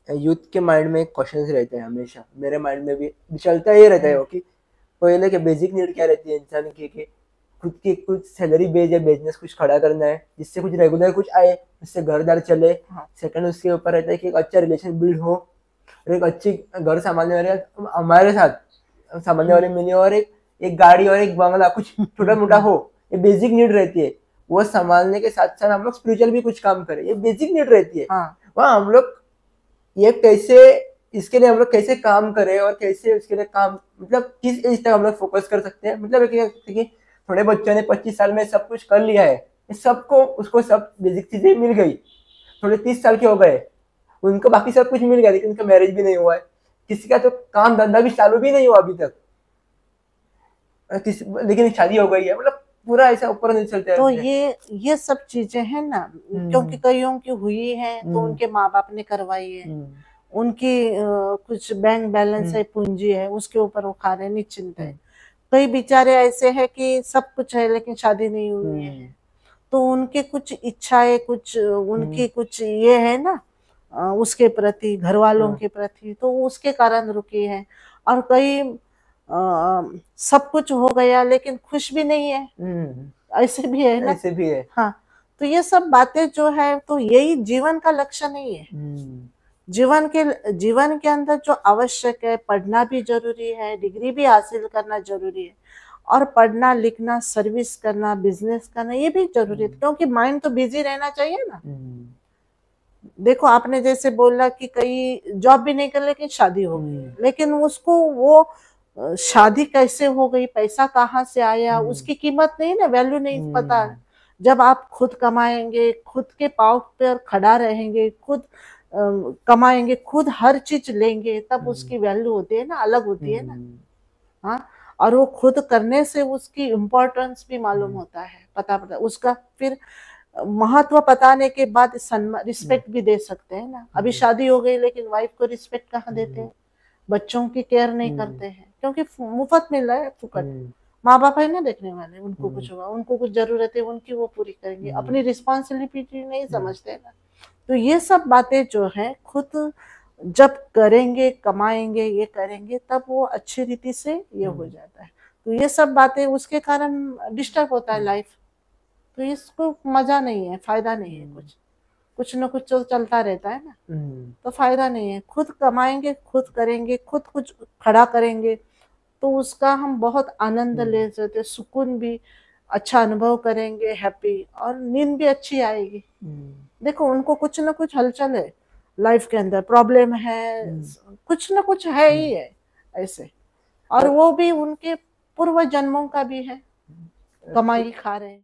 Youth के mind में questions रहते हैं हमेशा, मेरे माइंड में भी चलता ही रहता है वो कि पहले के बेसिक नीड क्या रहती है इंसान की खुद की कुछ सैलरी बेस या बिजनेस कुछ खड़ा करना है जिससे कुछ रेगुलर कुछ आए, उससे घरदार चले। सेकंड उसके ऊपर रहता है कि एक अच्छा रिलेशन बिल्ड हो और एक अच्छी घर संभालने वाले हमारे साथ संभालने वाले मिले, और एक गाड़ी और एक बंगला कुछ छोटा मोटा हो, ये बेसिक नीड रहती है। वो संभालने के साथ साथ हम लोग स्पिरिचुअल भी कुछ काम करें, ये बेसिक नीड रहती है। वहाँ हम लोग ये कैसे, इसके लिए हम लोग कैसे काम करें और कैसे उसके लिए काम, मतलब किस एज तक हम लोग फोकस कर सकते हैं। मतलब कि थोड़े बच्चों ने 25 साल में सब कुछ कर लिया है, सबको उसको सब बेसिक चीजें मिल गई, थोड़े 30 साल के हो गए, उनको बाकी सब कुछ मिल गया लेकिन उनका मैरिज भी नहीं हुआ है, किसी का तो काम धंधा भी चालू भी नहीं हुआ अभी तक, लेकिन शादी हो गई है। मतलब पूरा ऐसा ऊपर नहीं चलता है। तो ये सब चीजें हैं ना, क्योंकि कईयों की हुई है तो उनके माँ बाप ने करवाई है, उनकी कुछ बैंक बैलेंस है, पूंजी है, उसके ऊपर वो खा रहे निश्चिंत है। कई बेचारे ऐसे हैं कि सब कुछ है लेकिन शादी नहीं हुई है, तो उनके कुछ इच्छाएं, कुछ उनकी कुछ ये है ना उसके प्रति, घर वालों के प्रति, तो उसके कारण रुकी है। और कई सब कुछ हो गया लेकिन खुश भी नहीं है, ऐसे भी है ना, ऐसे भी है। हाँ। तो ये सब बातें जो है, तो यही जीवन का लक्ष्य नहीं है। जीवन के अंदर जो आवश्यक है, पढ़ना भी जरूरी है, डिग्री भी हासिल करना जरूरी है, और पढ़ना लिखना, सर्विस करना, बिजनेस करना, ये भी जरूरी है, क्योंकि माइंड तो बिजी रहना चाहिए ना। देखो आपने जैसे बोला कि कई जॉब भी नहीं कर लेकिन शादी हो गई, लेकिन उसको वो शादी कैसे हो गई, पैसा कहाँ से आया, उसकी कीमत नहीं ना, वैल्यू नहीं पता। जब आप खुद कमाएंगे, खुद के पाँव पर खड़ा रहेंगे, खुद कमाएंगे, खुद हर चीज लेंगे, तब उसकी वैल्यू होती है ना, अलग होती है ना। हाँ, और वो खुद करने से उसकी इम्पोर्टेंस भी मालूम होता है, पता उसका फिर महत्व बताने के बाद रिस्पेक्ट भी दे सकते हैं ना। अभी शादी हो गई लेकिन वाइफ को रिस्पेक्ट कहाँ देते हैं, बच्चों की केयर नहीं करते हैं, क्योंकि मुफ्त मिल रहा है, फुकट। माँ बाप है ना देखने वाले, उनको कुछ होगा, उनको कुछ जरूरत है उनकी, वो पूरी करेंगे, अपनी रिस्पॉन्सिबिलिटी नहीं समझते ना। तो ये सब बातें जो है खुद जब करेंगे, कमाएंगे, ये करेंगे, तब वो अच्छी रीति से ये हो जाता है। तो ये सब बातें उसके कारण डिस्टर्ब होता है लाइफ, तो इसको मजा नहीं है, फायदा नहीं है, कुछ न कुछ तो चलता रहता है ना, तो फायदा नहीं है। खुद कमाएंगे, खुद करेंगे, खुद कुछ खड़ा करेंगे, तो उसका हम बहुत आनंद ले सकते, सुकून भी अच्छा अनुभव करेंगे, हैप्पी, और नींद भी अच्छी आएगी। देखो उनको कुछ न कुछ हलचल है लाइफ के अंदर, प्रॉब्लम है, कुछ न कुछ है ही है ऐसे, और वो भी उनके पूर्व जन्मों का भी है, कमाई खा रहे हैं।